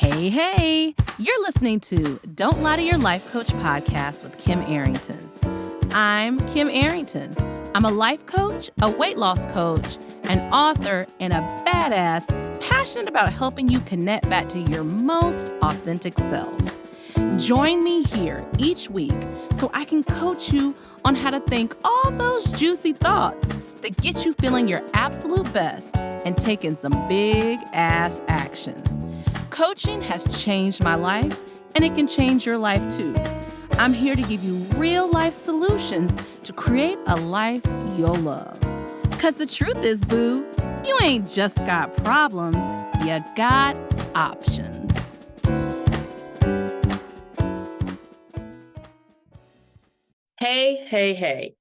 Hey, you're listening to Don't Lie to Your Life Coach podcast with Kim Arrington. I'm Kim Arrington. I'm a life coach, a weight loss coach, an author, and a badass passionate about helping you connect back to your most authentic self. Join me here each week so I can coach you on how to think all those juicy thoughts that get you feeling your absolute best and taking some big ass action. Coaching has changed my life, and it can change your life too. I'm here to give you real life solutions to create a life you'll love. Because the truth is, boo, you ain't just got problems, you got options. Hey.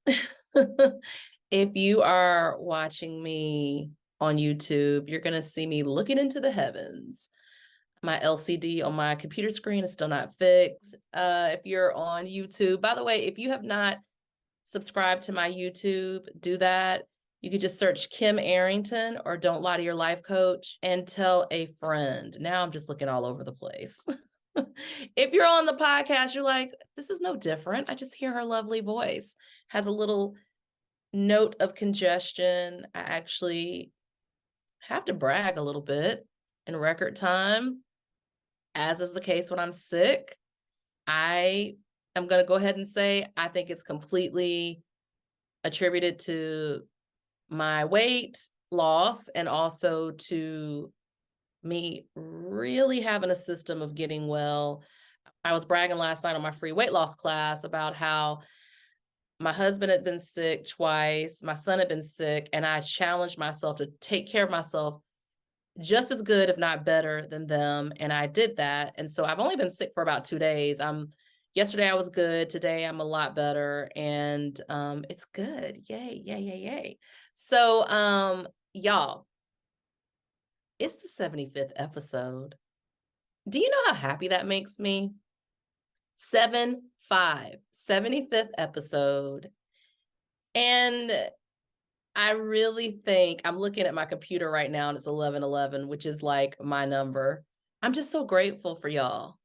If you are watching me on YouTube, you're going to see me looking into the heavens. My LCD on my computer screen is still not fixed. If you're on YouTube, by the way, if you have not subscribed to my YouTube, do that. You could just search Kim Arrington or Don't Lie to Your Life Coach and tell a friend. Now I'm just looking all over the place. If you're on the podcast, you're like, this is no different. I just hear her lovely voice. Has a little note of congestion. I actually have to brag a little bit in record time. As is the case when I'm sick, I am going to go ahead and say I think it's completely attributed to my weight loss and also to me really having a system of getting well. I was bragging last night on my free weight loss class about how my husband had been sick twice, my son had been sick, and I challenged myself to take care of myself just as good, if not better than them. And I did that. And so I've only been sick for about 2 days. Yesterday I was good. Today I'm a lot better. And it's good. Yay. So y'all, it's the 75th episode. Do you know how happy that makes me? 75th episode. And I really think I'm looking at my computer right now and it's 11:11, which is like my number. I'm just so grateful for y'all.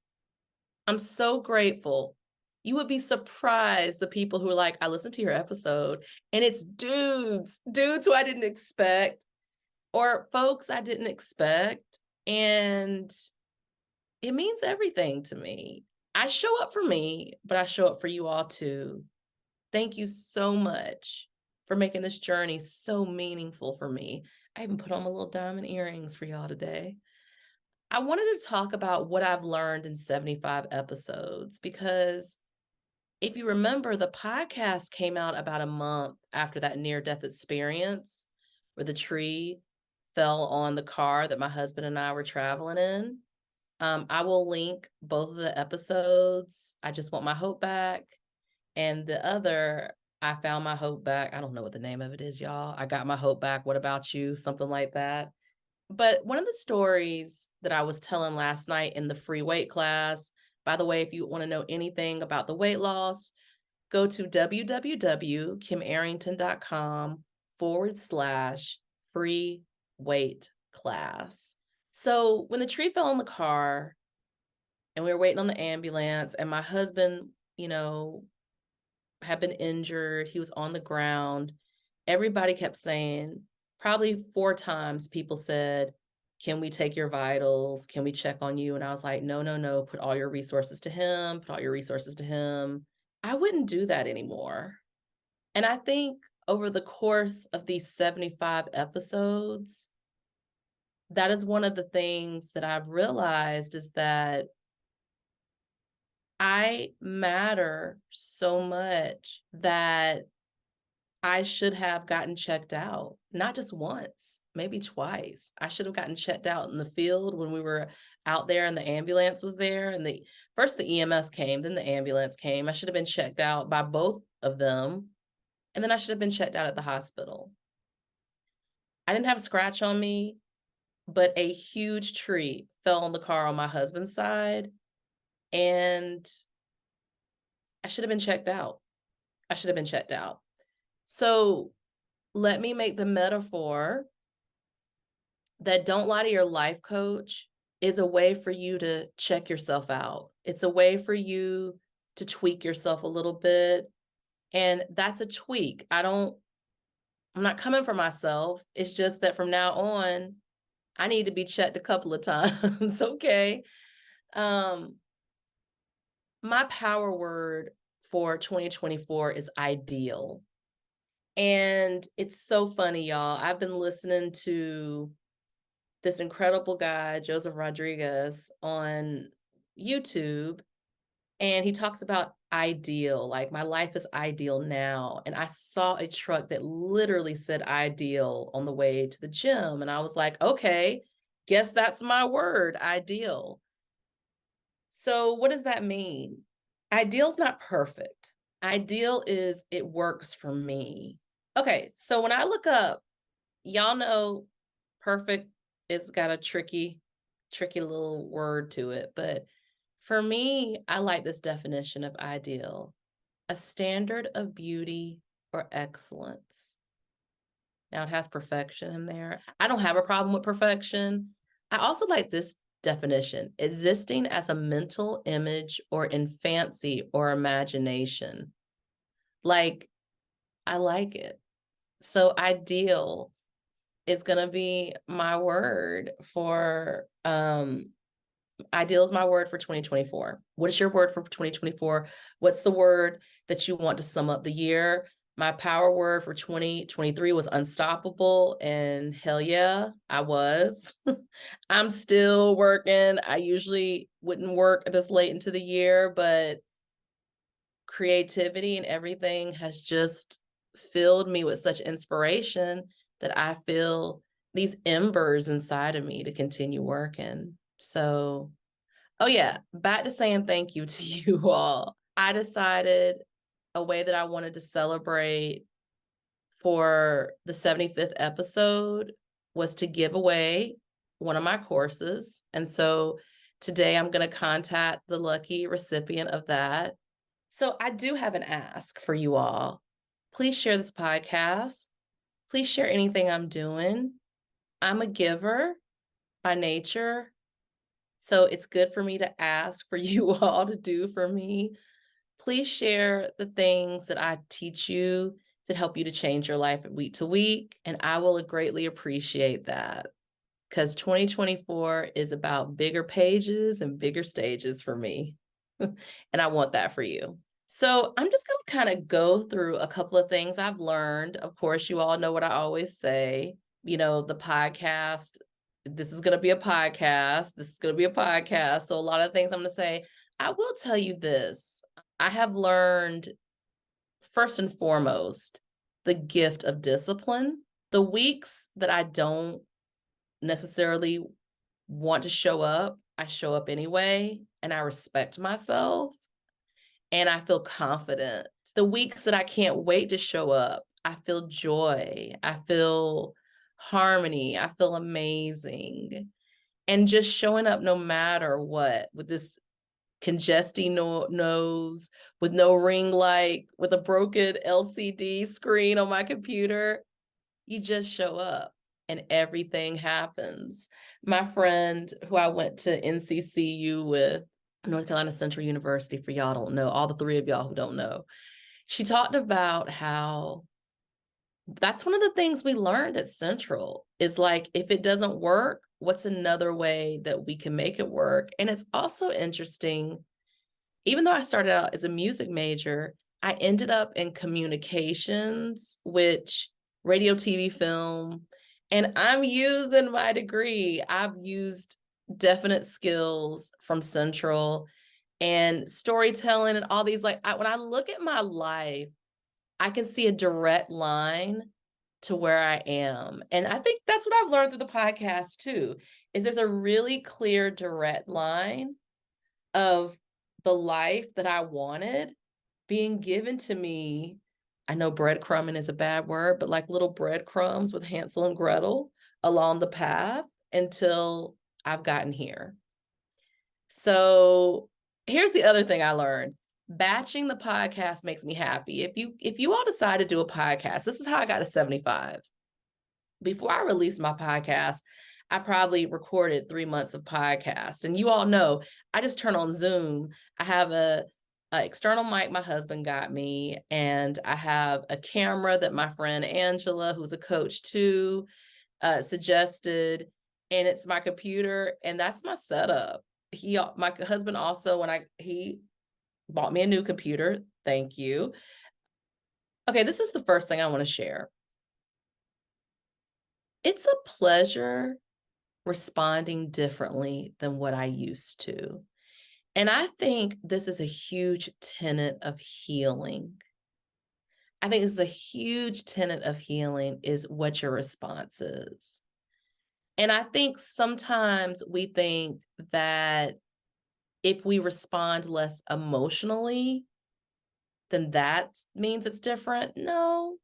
I'm so grateful. You would be surprised the people who are like, I listened to your episode, and it's dudes who I didn't expect or folks I didn't expect. And it means everything to me. I show up for me, but I show up for you all too. Thank you so much for making this journey so meaningful for me. I even put on my little diamond earrings for y'all today. I wanted to talk about what I've learned in 75 episodes because if you remember, the podcast came out about a month after that near-death experience where the tree fell on the car that my husband and I were traveling in. I will link both of the episodes. I Just Want My Hope Back. And the other, I Found My Hope Back. I don't know what the name of it is, y'all. I Got My Hope Back. What about you? Something like that. But one of the stories that I was telling last night in the free weight class, by the way, if you want to know anything about the weight loss, go to www.kimarrington.com/free weight class. So when the tree fell on the car and we were waiting on the ambulance and my husband, had been injured. He was on the ground. Everybody kept saying, probably 4 times, people said, can we take your vitals? Can we check on you? And I was like, no. Put all your resources to him. I wouldn't do that anymore. And I think over the course of these 75 episodes, that is one of the things that I've realized is that I matter so much that I should have gotten checked out, not just once, maybe twice. I should have gotten checked out in the field when we were out there and the ambulance was there. And first the EMS came, then the ambulance came. I should have been checked out by both of them. And then I should have been checked out at the hospital. I didn't have a scratch on me, but a huge tree fell on the car on my husband's side. And I should have been checked out. So let me make the metaphor that Don't Lie to Your Life Coach is a way for you to check yourself out. It's a way for you to tweak yourself a little bit. And that's a tweak. I'm not coming for myself. It's just that from now on, I need to be checked a couple of times. Okay. Um, my power word for 2024 is ideal. And it's so funny, y'all. I've been listening to this incredible guy, Joseph Rodriguez, on YouTube, and he talks about ideal, like my life is ideal now. And I saw a truck that literally said ideal on the way to the gym. And I was like, okay, guess that's my word, ideal. So what does that mean? Ideal's not perfect. Ideal is it works for me. Okay, so when I look up, y'all know perfect is got a tricky little word to it, but for me, I like this definition of ideal: a standard of beauty or excellence. Now it has perfection in there. I don't have a problem with perfection. I also like this definition: existing as a mental image or in fancy or imagination. Like, I like it. So ideal is going to be my word for ideal is my word for 2024. What is your word for 2024? What's the word that you want to sum up the year? My power word for 2023 was unstoppable, and hell yeah, I was. I'm still working. I usually wouldn't work this late into the year, but creativity and everything has just filled me with such inspiration that I feel these embers inside of me to continue working. So, oh yeah, back to saying thank you to you all. I decided a way that I wanted to celebrate for the 75th episode was to give away one of my courses. And so today I'm going to contact the lucky recipient of that. So I do have an ask for you all. Please share this podcast. Please share anything I'm doing. I'm a giver by nature, so it's good for me to ask for you all to do for me. Please share the things that I teach you that help you to change your life week to week, and I will greatly appreciate that, because 2024 is about bigger pages and bigger stages for me, and I want that for you. So I'm just going to kind of go through a couple of things I've learned. Of course, you all know what I always say, the podcast. This is going to be a podcast. This is going to be a podcast. So a lot of things I'm going to say. I will tell you this. I have learned, first and foremost, the gift of discipline. The weeks that I don't necessarily want to show up, I show up anyway, and I respect myself. And I feel confident. The weeks that I can't wait to show up, I feel joy. I feel harmony. I feel amazing. And just showing up no matter what, with this congesting nose, with no ring light, with a broken LCD screen on my computer, you just show up and everything happens. My friend who I went to NCCU with, North Carolina Central University, for y'all don't know, all the three of y'all who don't know, she talked about how that's one of the things we learned at Central is like, if it doesn't work, what's another way that we can make it work? And it's also interesting, even though I started out as a music major, I ended up in communications, which radio, TV, film, and I'm using my degree. I've used definite skills from Central and storytelling and all these, when I look at my life, I can see a direct line to where I am. And I think that's what I've learned through the podcast too, is there's a really clear direct line of the life that I wanted being given to me. I know breadcrumbing is a bad word, but like little breadcrumbs with Hansel and Gretel along the path until I've gotten here. So here's the other thing I learned. Batching the podcast makes me happy. If you all decide to do a podcast, this is how I got to 75. Before I released my podcast, I probably recorded 3 months of podcast. And you all know, I just turn on Zoom. I have a external mic my husband got me, and I have a camera that my friend Angela, who's a coach too, suggested, and it's my computer, and that's my setup. My husband also, he bought me a new computer. Thank you. Okay, this is the first thing I want to share. It's a pleasure responding differently than what I used to. And I think this is a huge tenet of healing. I think this is a huge tenet of healing is what your response is. And I think sometimes we think that if we respond less emotionally, then that means it's different. No,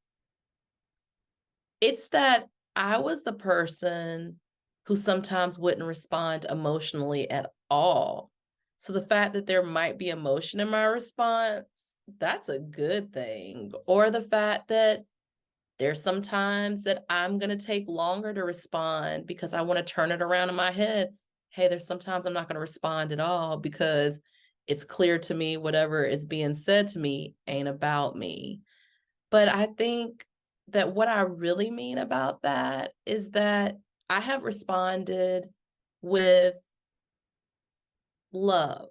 it's that I was the person who sometimes wouldn't respond emotionally at all. So the fact that there might be emotion in my response, that's a good thing. Or the fact that there's some times that I'm going to take longer to respond because I want to turn it around in my head. Hey, there's sometimes I'm not going to respond at all because it's clear to me whatever is being said to me ain't about me. But I think that what I really mean about that is that I have responded with love.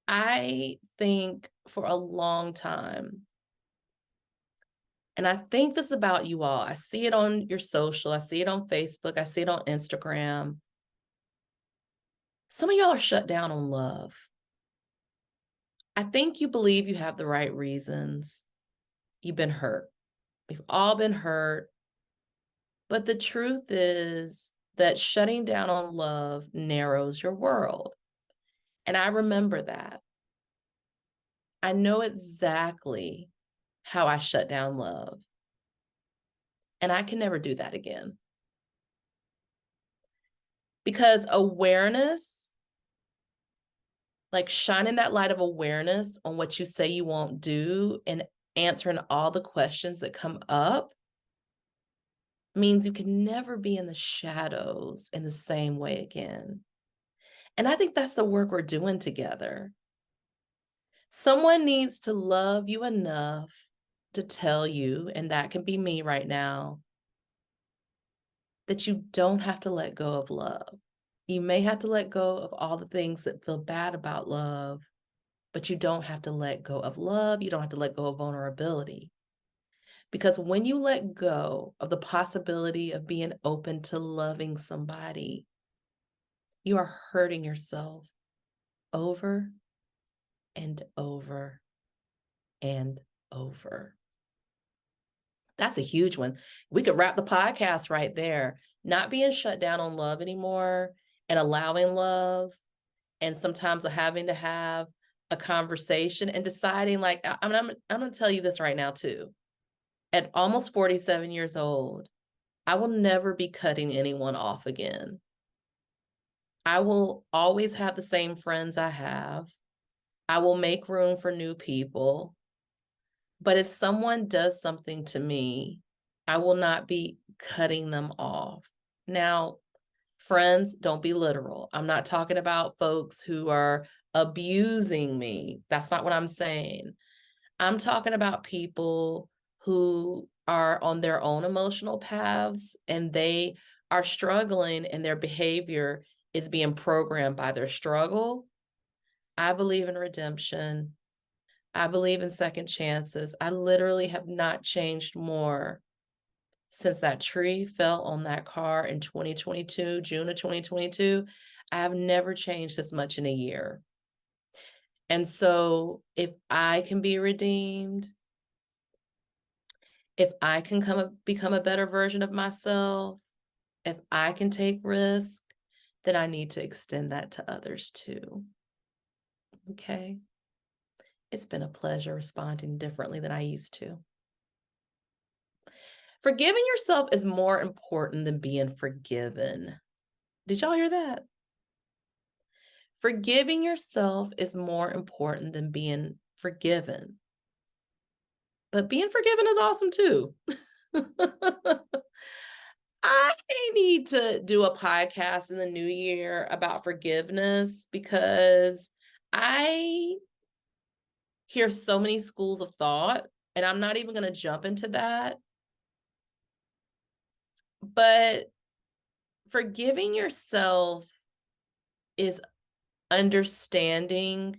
I think for a long time, and I think this about you all, I see it on your social, I see it on Facebook, I see it on Instagram. Some of y'all are shut down on love. I think you believe you have the right reasons. You've been hurt. We've all been hurt. But the truth is that shutting down on love narrows your world. And I remember that. I know exactly how I shut down love. And I can never do that again. Because awareness, like shining that light of awareness on what you say you won't do and answering all the questions that come up, means you can never be in the shadows in the same way again. And I think that's the work we're doing together. Someone needs to love you enough to tell you, and that can be me right now, that you don't have to let go of love. You may have to let go of all the things that feel bad about love, but you don't have to let go of love. You don't have to let go of vulnerability. Because when you let go of the possibility of being open to loving somebody, you are hurting yourself over and over and over. That's a huge one. We could wrap the podcast right there. Not being shut down on love anymore and allowing love, and sometimes having to have a conversation and deciding, like, I'm going to tell you this right now too. At almost 47 years old, I will never be cutting anyone off again. I will always have the same friends I have. I will make room for new people. But if someone does something to me, I will not be cutting them off. Now, friends, don't be literal. I'm not talking about folks who are abusing me. That's not what I'm saying. I'm talking about people who are on their own emotional paths and they are struggling and their behavior is being programmed by their struggle. I believe in redemption. I believe in second chances. I literally have not changed more since that tree fell on that car in 2022, June of 2022. I have never changed this much in a year. And so if I can be redeemed, if I can become a better version of myself, if I can take risk, then I need to extend that to others too. Okay? It's been a pleasure responding differently than I used to. Forgiving yourself is more important than being forgiven. Did y'all hear that? Forgiving yourself is more important than being forgiven. But being forgiven is awesome too. I need to do a podcast in the new year about forgiveness because I hear so many schools of thought, and I'm not even going to jump into that. But forgiving yourself is understanding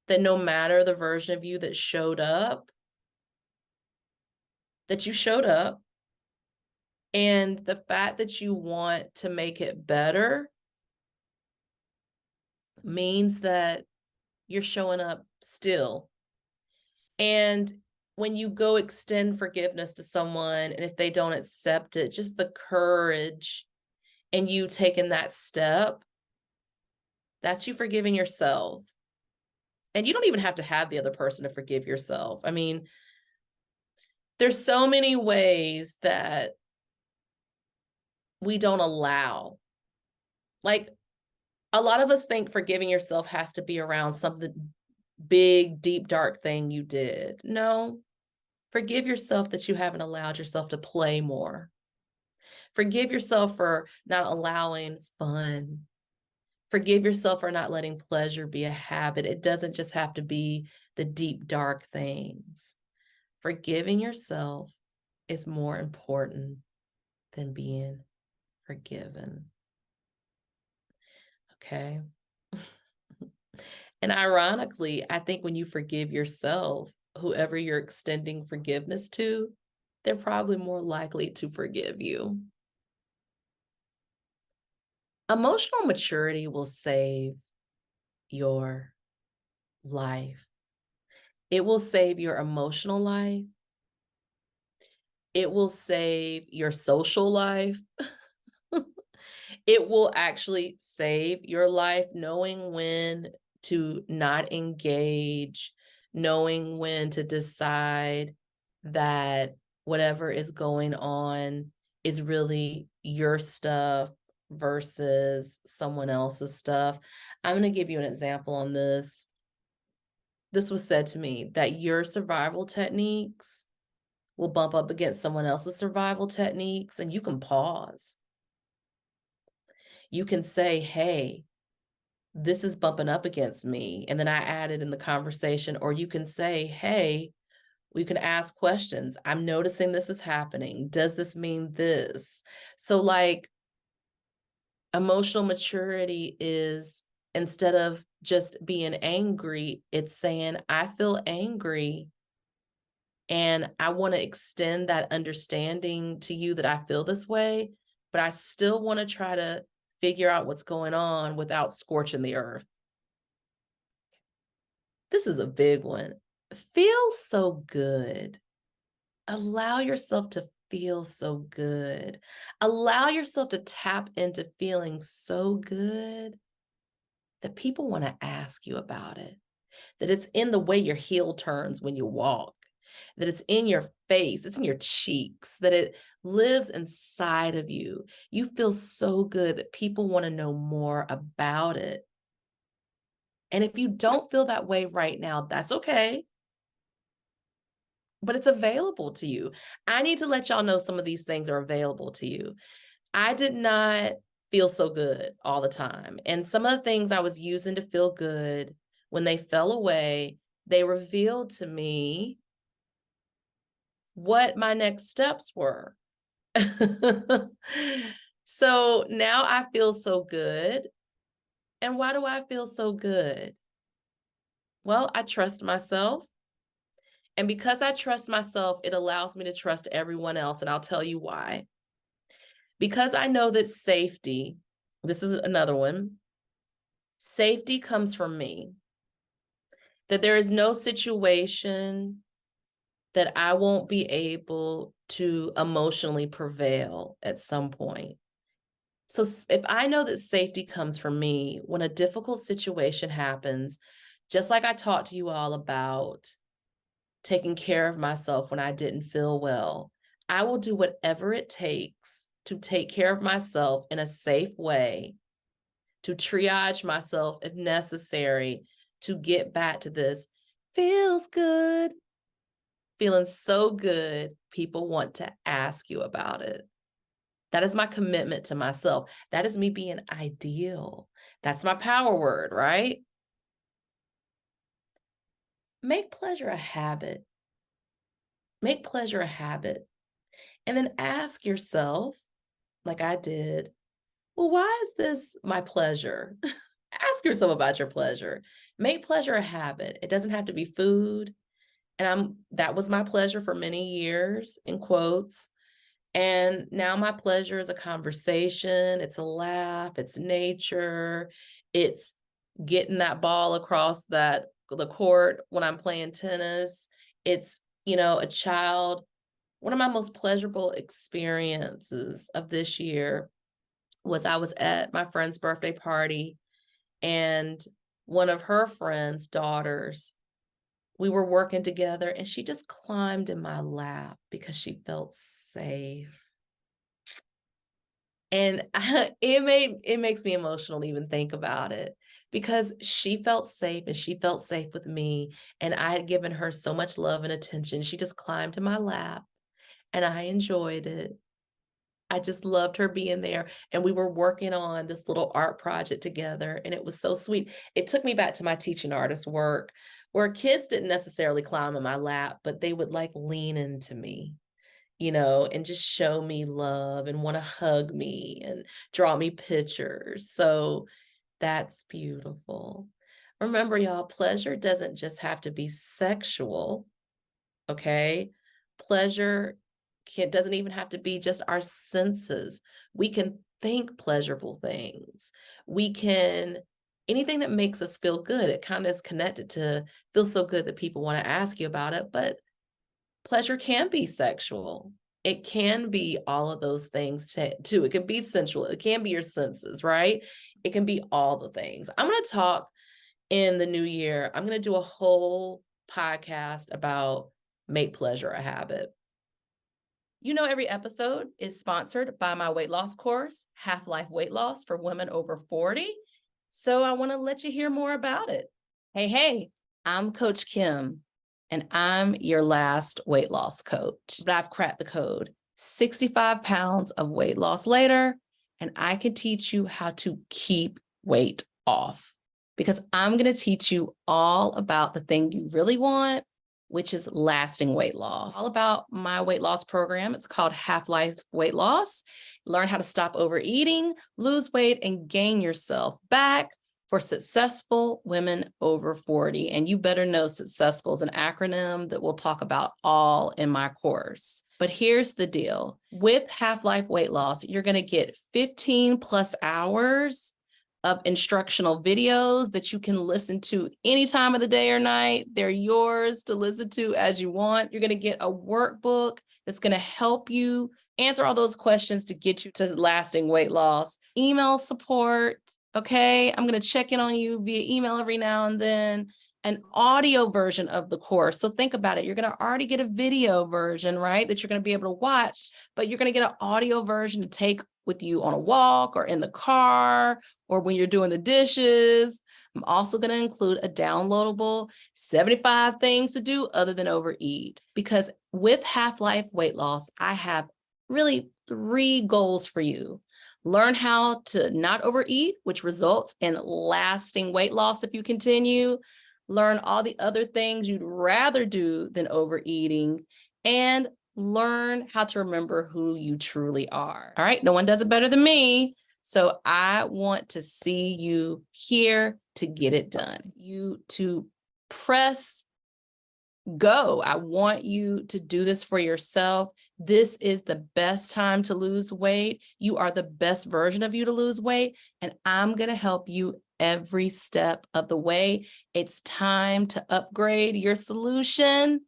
that no matter the version of you that showed up, that you showed up, and the fact that you want to make it better means that you're showing up still. And when you go extend forgiveness to someone, and if they don't accept it, just the courage and you taking that step, that's you forgiving yourself. And you don't even have to have the other person to forgive yourself. I mean, there's so many ways that we don't allow. Like, a lot of us think forgiving yourself has to be around something big, deep, dark thing you did. No, forgive yourself that you haven't allowed yourself to play more. Forgive yourself for not allowing fun. Forgive yourself for not letting pleasure be a habit. It doesn't just have to be the deep, dark things. Forgiving yourself is more important than being forgiven. Okay. And ironically, I think when you forgive yourself, whoever you're extending forgiveness to, they're probably more likely to forgive you. Emotional maturity will save your life. It will save your emotional life. It will save your social life. It will actually save your life, knowing when to not engage, knowing when to decide that whatever is going on is really your stuff versus someone else's stuff. I'm going to give you an example on this. This was said to me that your survival techniques will bump up against someone else's survival techniques, and you can pause. You can say, hey, this is bumping up against me. And then I added in the conversation, or you can say, hey, we can ask questions. I'm noticing this is happening. Does this mean this? So, like, emotional maturity is, instead of just being angry, it's saying, I feel angry and I want to extend that understanding to you that I feel this way, but I still want to try to figure out what's going on without scorching the earth. This is a big one. Feel so good. Allow yourself to feel so good. Allow yourself to tap into feeling so good that people want to ask you about it, that it's in the way your heel turns when you walk, that it's in your face, it's in your cheeks, that it lives inside of you. You feel so good that people want to know more about it. And if you don't feel that way right now, that's okay, but it's available to you. I need to let y'all know some of these things are available to you. I did not feel so good all the time. And some of the things I was using to feel good, when they fell away, they revealed to me what my next steps were. So now I feel so good. And why do I feel so good? Well, I trust myself. And because I trust myself, it allows me to trust everyone else. And I'll tell you why. Because I know that safety, this is another one, safety comes from me. That there is no situation that I won't be able to emotionally prevail at some point. So if I know that safety comes from me, when a difficult situation happens, just like I talked to you all about taking care of myself when I didn't feel well, I will do whatever it takes to take care of myself in a safe way, to triage myself if necessary, to get back to this feels good, feeling so good, people want to ask you about it. That is my commitment to myself. That is me being ideal. That's my power word, right? Make pleasure a habit. Make pleasure a habit. And then ask yourself, like I did, well, why is this my pleasure? Ask yourself about your pleasure. Make pleasure a habit. It doesn't have to be food. And that was my pleasure for many years, in quotes. And now my pleasure is a conversation, it's a laugh, it's nature, it's getting that ball across the court when I'm playing tennis. It's, a child. One of my most pleasurable experiences of this year was I was at my friend's birthday party, and one of her friend's daughters, we were working together, and she just climbed in my lap because she felt safe. And it makes me emotional to even think about it, because she felt safe and she felt safe with me, and I had given her so much love and attention. She just climbed in my lap, and I enjoyed it. I just loved her being there, and we were working on this little art project together, and it was so sweet. It took me back to my teaching artist work, where kids didn't necessarily climb in my lap, but they would, like, lean into me, and just show me love and wanna hug me and draw me pictures. So that's beautiful. Remember, y'all, pleasure doesn't just have to be sexual, okay? Pleasure doesn't even have to be just our senses. We can think pleasurable things. We can anything that makes us feel good. It kind of is connected to feel so good that people want to ask you about it, but pleasure can be sexual. It can be all of those things too. It can be sensual. It can be your senses, right? It can be all the things. I'm going to talk in the new year. I'm going to do a whole podcast about make pleasure a habit. Every episode is sponsored by my weight loss course, Half Life Weight Loss for Women Over 40. So I want to let you hear more about it. Hey, I'm Coach Kim, and I'm your last weight loss coach. But I've cracked the code. 65 pounds of weight loss later, and I can teach you how to keep weight off, because I'm going to teach you all about the thing you really want, which is lasting weight loss. All about my weight loss program. It's called Half Life Weight Loss. Learn how to stop overeating, lose weight, and gain yourself back for successful women over 40. And you better know successful is an acronym that we'll talk about all in my course. But here's the deal. With Half Life Weight Loss, you're going to get 15 plus hours of instructional videos that you can listen to any time of the day or night. They're yours to listen to as you want. You're going to get a workbook that's going to help you answer all those questions to get you to lasting weight loss. Email support. Okay, I'm going to check in on you via email every now and then. An audio version of the course. So think about it. You're going to already get a video version, right, that you're going to be able to watch, but you're going to get an audio version to take with you on a walk or in the car or when you're doing the dishes. I'm also going to include a downloadable 75 things to do other than overeat, because with Half Life Weight Loss, I have really 3 goals for you. Learn how to not overeat, which results in lasting weight loss if you continue. Learn all the other things you'd rather do than overeating, and learn how to remember who you truly are. All right, no one does it better than me. So I want to see you here to get it done. You to press go. I want you to do this for yourself. This is the best time to lose weight. You are the best version of you to lose weight, and I'm going to help you every step of the way. It's time to upgrade your solution,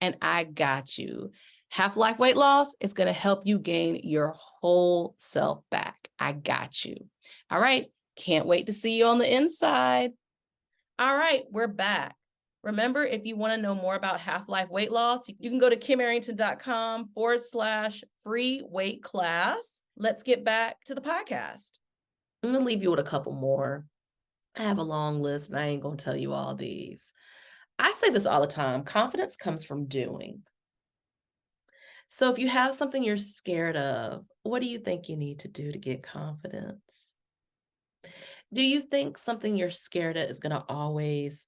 and I got you. Half Life Weight Loss is going to help you gain your whole self back. I got you. All right. Can't wait to see you on the inside. All right, we're back. Remember, if you want to know more about Half Life Weight Loss, you can go to kimarrington.com/free weight class. Let's get back to the podcast. I'm going to leave you with a couple more. I have a long list, and I ain't going to tell you all these. I say this all the time. Confidence comes from doing. So if you have something you're scared of, what do you think you need to do to get confidence? Do you think something you're scared of is going to always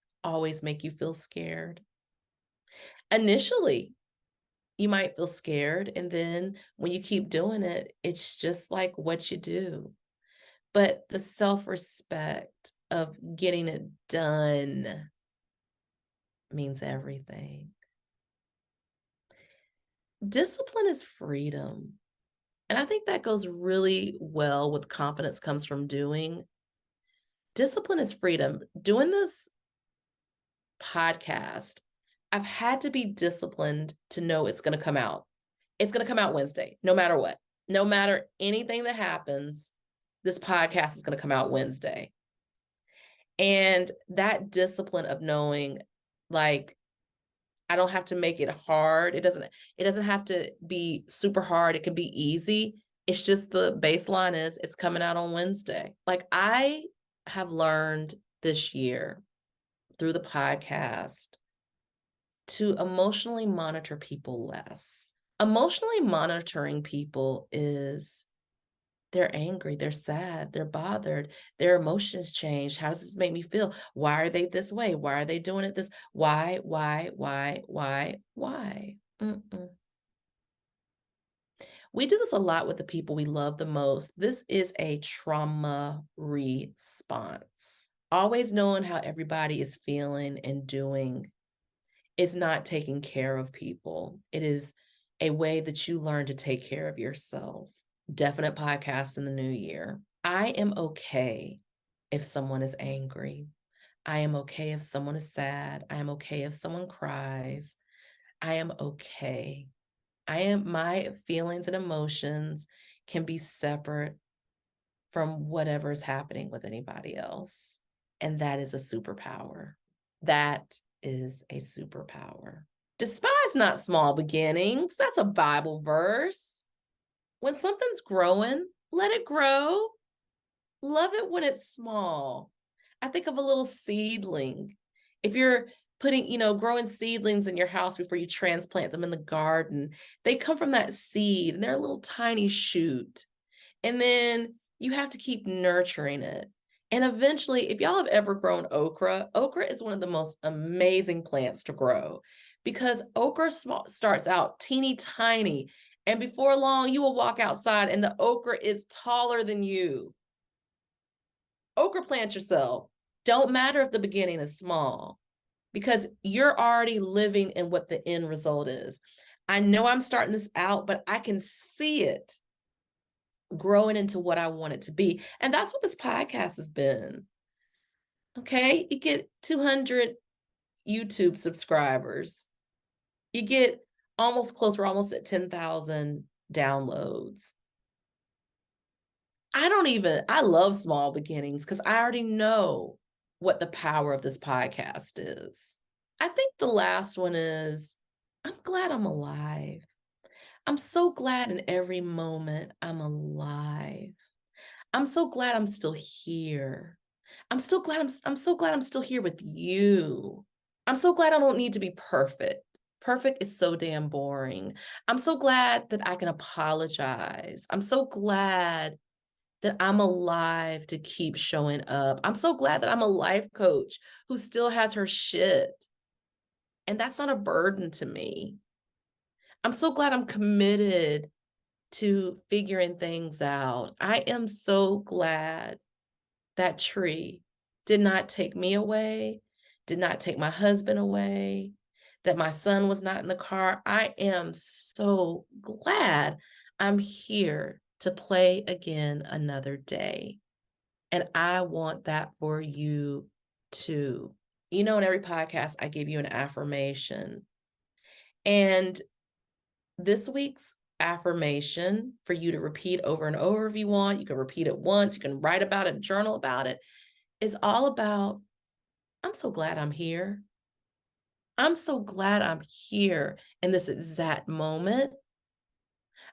make you feel scared? Initially, you might feel scared, and then when you keep doing it, it's just like what you do. But the self-respect of getting it done means everything. Discipline is freedom. And I think that goes really well with confidence comes from doing. Discipline is freedom. Doing this podcast, I've had to be disciplined to know it's going to come out. It's going to come out Wednesday, no matter what. No matter anything that happens, this podcast is going to come out Wednesday. And that discipline of knowing, like, I don't have to make it hard. It doesn't have to be super hard. It can be easy. It's just the baseline is it's coming out on Wednesday. Like, I have learned this year through the podcast to emotionally monitor people less. Emotionally monitoring people is they're angry, they're sad, they're bothered, their emotions change. How does this make me feel? Why are they this way? Why are they doing it this? Why? Mm-mm. We do this a lot with the people we love the most. This is a trauma response. Always knowing how everybody is feeling and doing is not taking care of people. It is a way that you learn to take care of yourself. Definite podcast in the new year. I am okay if someone is angry. I am okay if someone is sad. I am okay if someone cries. I am okay. My feelings and emotions can be separate from whatever is happening with anybody else. And that is a superpower. That is a superpower. Despise not small beginnings. That's a Bible verse. When something's growing, let it grow. Love it when it's small. I think of a little seedling. If you're growing seedlings in your house before you transplant them in the garden, they come from that seed and they're a little tiny shoot. And then you have to keep nurturing it. And eventually, if y'all have ever grown okra is one of the most amazing plants to grow because okra starts out teeny tiny. And before long, you will walk outside and the okra is taller than you. Okra plant yourself. Don't matter if the beginning is small because you're already living in what the end result is. I know I'm starting this out, but I can see it growing into what I want it to be. And that's what this podcast has been. Okay. You get 200 YouTube subscribers. You get we're almost at 10,000 downloads. I love small beginnings because I already know what the power of this podcast is. I think the last one is I'm glad I'm alive. I'm so glad in every moment I'm alive. I'm so glad I'm still here. I'm so glad I'm still here with you. I'm so glad I don't need to be perfect. Perfect is so damn boring. I'm so glad that I can apologize. I'm so glad that I'm alive to keep showing up. I'm so glad that I'm a life coach who still has her shit. And that's not a burden to me. I'm so glad I'm committed to figuring things out. I am so glad that tree did not take me away, did not take my husband away, that my son was not in the car. I am so glad I'm here to play again another day. And I want that for you too. In every podcast, I give you an affirmation. And this week's affirmation for you to repeat over and over if you want, you can repeat it once, you can write about it, journal about it, is all about, I'm so glad I'm here. I'm so glad I'm here in this exact moment.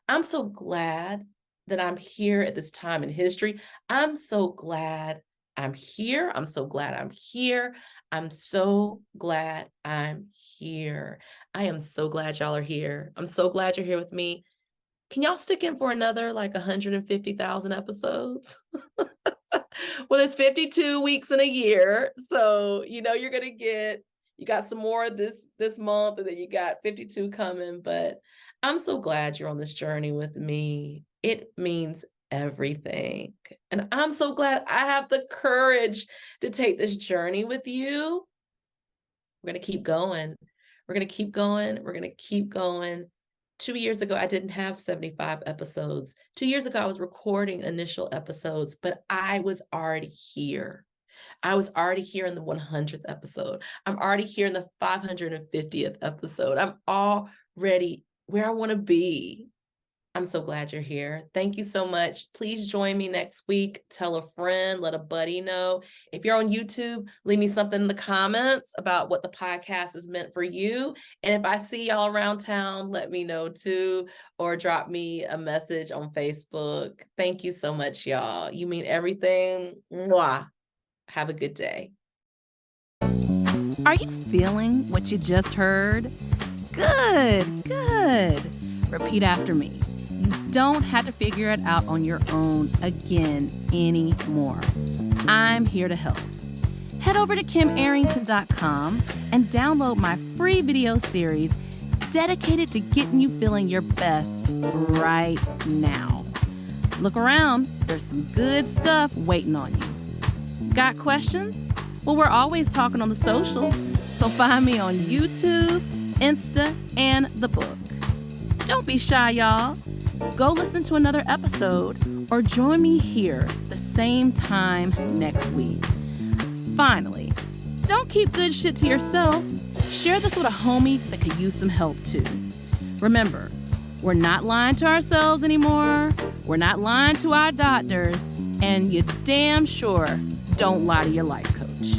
I'm so glad that I'm here at this time in history. I'm so glad I'm here. I'm so glad I'm here. I'm so glad I'm here. I am so glad y'all are here. I'm so glad you're here with me. Can y'all stick in for another like 150,000 episodes? Well, there's 52 weeks in a year. So, you're going to you got some more this month, and then you got 52 coming. But I'm so glad you're on this journey with me. It means everything. And I'm so glad I have the courage to take this journey with you. We're going to keep going. We're going to keep going. We're going to keep going. 2 years ago, I didn't have 75 episodes. 2 years ago, I was recording initial episodes, but I was already here. I was already here in the 100th episode. I'm already here in the 550th episode. I'm already where I want to be. I'm so glad you're here. Thank you so much. Please join me next week. Tell a friend, let a buddy know. If you're on YouTube, leave me something in the comments about what the podcast has meant for you. And if I see y'all around town, let me know too, or drop me a message on Facebook. Thank you so much, y'all. You mean everything. Mwah. Have a good day. Are you feeling what you just heard? Good, good. Repeat after me. You don't have to figure it out on your own again anymore. I'm here to help. Head over to KimArrington.com and download my free video series dedicated to getting you feeling your best right now. Look around, there's some good stuff waiting on you. Got questions? Well, we're always talking on the socials, so find me on YouTube, Insta, and the book. Don't be shy, y'all. Go listen to another episode or join me here the same time next week. Finally, don't keep good shit to yourself. Share this with a homie that could use some help too. Remember, we're not lying to ourselves anymore. We're not lying to our doctors. And you damn sure don't lie to your life coach.